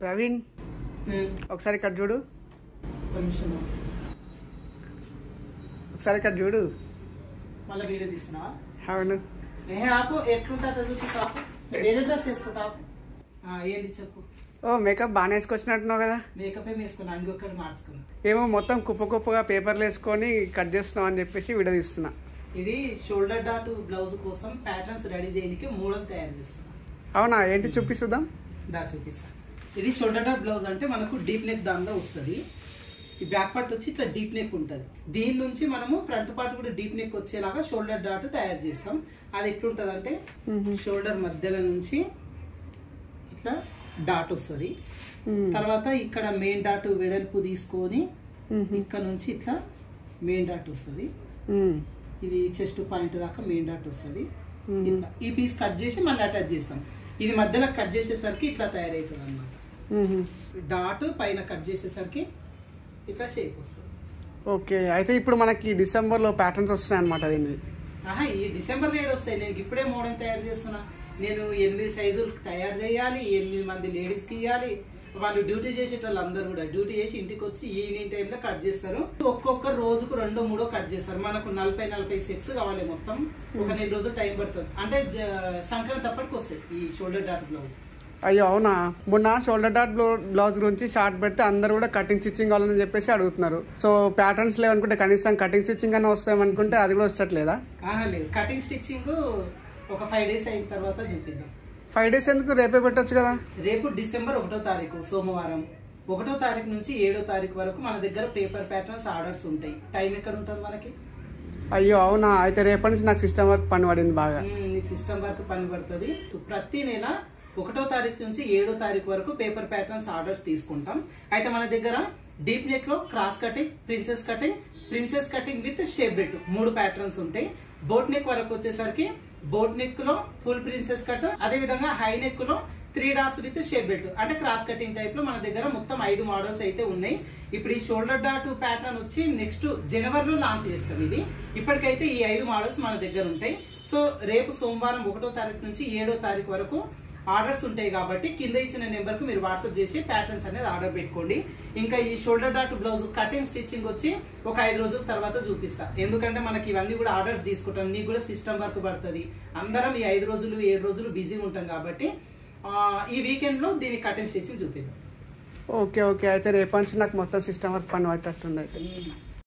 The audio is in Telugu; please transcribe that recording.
ప్రవీణ్ ఒకసారి ఇక్కడ చూడు. ఒకసారి ఇక్కడ చూడు. మళ్ళీ వీడియో తీస్తున్నావా? అవును. ఆపు, ఎట్లుంటా చూపిస్తా. వేరే డ్రెస్ వేసుకుంటా. ఏంది చెప్పు. ఓ మేకప్ బాగానే వేసుకొచ్చినట్టున్నావు కదా. మేకప్ వేసుకున్నా, ఇంకొకటి మార్చుకున్నా. ఏమో మొత్తం కుప్పగా పేపర్లు వేసుకొని కట్ చేస్తున్నావు అని చెప్పేసి వీడియో తీస్తున్నా. ఇది షోల్డర్ డాట్ బ్లౌజ్ కోసం ప్యాటర్న్స్ రెడీ చేయడానికి మూలం తయారు చేస్తున్నా. అవునా, ఏంటి చూపిస్తుందాం? చూపిస్తా. ఇది షోల్డర్ డాట్ బ్లౌజ్ అంటే మనకు డీప్ నెక్ దానిలో వస్తుంది. ఈ బ్యాక్ పార్ట్ వచ్చి ఇట్లా డీప్ నెక్ ఉంటుంది. దీని నుంచి మనము ఫ్రంట్ పార్ట్ కూడా డీప్ నెక్ వచ్చేలాగా షోల్డర్ డాట్ తయారు చేస్తాం. అది ఎట్లుంటది అంటే షోల్డర్ మధ్యలో నుంచి ఇట్లా డాట్ వస్తుంది. తర్వాత ఇక్కడ మెయిన్ డాట్ వెడల్పు తీసుకొని ఇక్కడ నుంచి ఇట్లా మెయిన్ డాట్ వస్తుంది. ఇది చెస్ట్ పాయింట్ దాకా మెయిన్ డాట్ వస్తుంది. ఇట్లా ఈ పీస్ కట్ చేసి మళ్ళీ అటాచ్ చేస్తాం. ఇది మధ్యలో కట్ చేసేసరికి ఇట్లా తయారైతుంది అన్నమాట. డాట్ పైన కట్ చేసేసరికి ఇట్లా షేప్ వస్తుంది. ఓకే, అయితే ఇప్పుడు మనకి డిసెంబర్ లో ప్యాటర్న్స్ వస్తున్నాయి అనమాట. దీన్ని ఈ డిసెంబర్ ఏడు వస్తాయి. నేను ఇప్పుడే మోడల్ తయారు చేస్తున్నా. నేను 8 సైజులు తయారు చేయాలి, 8 మంది లేడీస్ కి ఇవ్వాలి. వాళ్ళు డ్యూటీ చేసేటోళ్ళు అందరూ కూడా డ్యూటీ చేసి ఇంటికి వచ్చి ఈవినింగ్ టైంలో కట్ చేస్తారు. ఒక్కొక్క రోజుకు 2-3 కట్ చేస్తారు. మనకు 40 సెట్స్ కావాలి మొత్తం. ఒక 4 రోజులు టైం పడుతుంది. అంటే సంక్రాంతి అప్పటికి వస్తాయి ఈ షోల్డర్ డాట్ బ్లౌజ్. అయ్యో అవునా, మొన్న షోల్డర్ డాట్ బ్లౌజ్ గురించి షార్ట్ పెడితే అందరు కూడా కటింగ్ స్టిచ్చింగ్ కావాలని చెప్పేసి అడుగుతున్నారు. సో ప్యాటర్న్స్ లేవనుకుంటే కనీసం కటింగ్ స్టిచ్చింగ్ అన్న వస్తాయనుకుంటే అది కూడా వచ్చట్లేదా? లేదు, కటింగ్ స్టిచ్చింగ్ ఒక 5 డేస్ అయిన తర్వాత చూపిద్దాం. 5 డేస్ ఎందుకు, రేపే పెట్టొచ్చు కదా. రేపు డిసెంబర్ 1వ తారీఖు సోమవారం. 1వ తారీఖు నుంచి 7వ తారీఖు వరకు మన దగ్గర పేపర్ ప్యాటర్న్స్ ఆర్డర్స్ ఉంటాయి. టైం ఎక్కడ ఉంటుంది మనకి? అయ్యో అవునా, అయితే రేపటి నుంచి నాకు సిస్టమ్ వర్క్ పని పడింది బాగా. నీకు సిస్టమ్ వర్క్ పని పడుతుంది. ప్రతి నెల 1వ తారీఖు నుంచి 7వ తారీఖు వరకు పేపర్ ప్యాటర్న్స్ ఆర్డర్స్ తీసుకుంటాం. అయితే మన దగ్గర డీప్ నెక్ లో cross cutting, princess cutting with shape belt 3 patterns ఉంటాయి. బోట్ నెక్ వరకు వచ్చేసరికి బోట్ నెక్ లో ఫుల్ ప్రిన్సెస్ కట్, అదే విధంగా హై నెక్ లో 3 డాట్స్ విత్ షేప్ బెల్ట్ అంటే క్రాస్ కటింగ్ టైప్ లో మన దగ్గర మొత్తం 5 మోడల్స్ అయితే ఉన్నాయి. ఇప్పుడు ఈ షోల్డర్ డాట్ ప్యాటర్న్ వచ్చి నెక్స్ట్ జనవరిలో లాంచ్ చేస్తాం. ఇది ఇప్పటికైతే ఈ 5 మోడల్స్ మన దగ్గర ఉంటాయి. సో రేపు సోమవారం 1వ తారీఖు నుంచి 7వ తారీఖు వరకు ఆర్డర్స్ ఉంటాయి కాబట్టి కింద ఇచ్చిన నెంబర్ కు మీరు వాట్సాప్ చేసి ప్యాటర్న్స్ అనేది ఆర్డర్ పెట్టుకోండి. ఇంకా ఈ shoulder dot blouse cutting stitching వచ్చి ఒక 5 రోజుల తర్వాత చూపిస్తా. ఎందుకంటే మనకి ఇవన్నీ కూడా ఆర్డర్స్ తీసుకుంటాం, నీకు కూడా సిస్టమ్ వర్క్ పడుతుంది. అందరం ఈ 5 రోజులు 7 రోజులు బిజీగా ఉంటాం కాబట్టి ఈ వీకెండ్ లో దీని కటింగ్ స్టిచ్చింగ్ చూపిద్దాం. ఓకే, అయితే రేపటి నుంచి నాకు మొత్తం సిస్టమ్ వర్క్ పని పట్టేట్టుంది. అయితే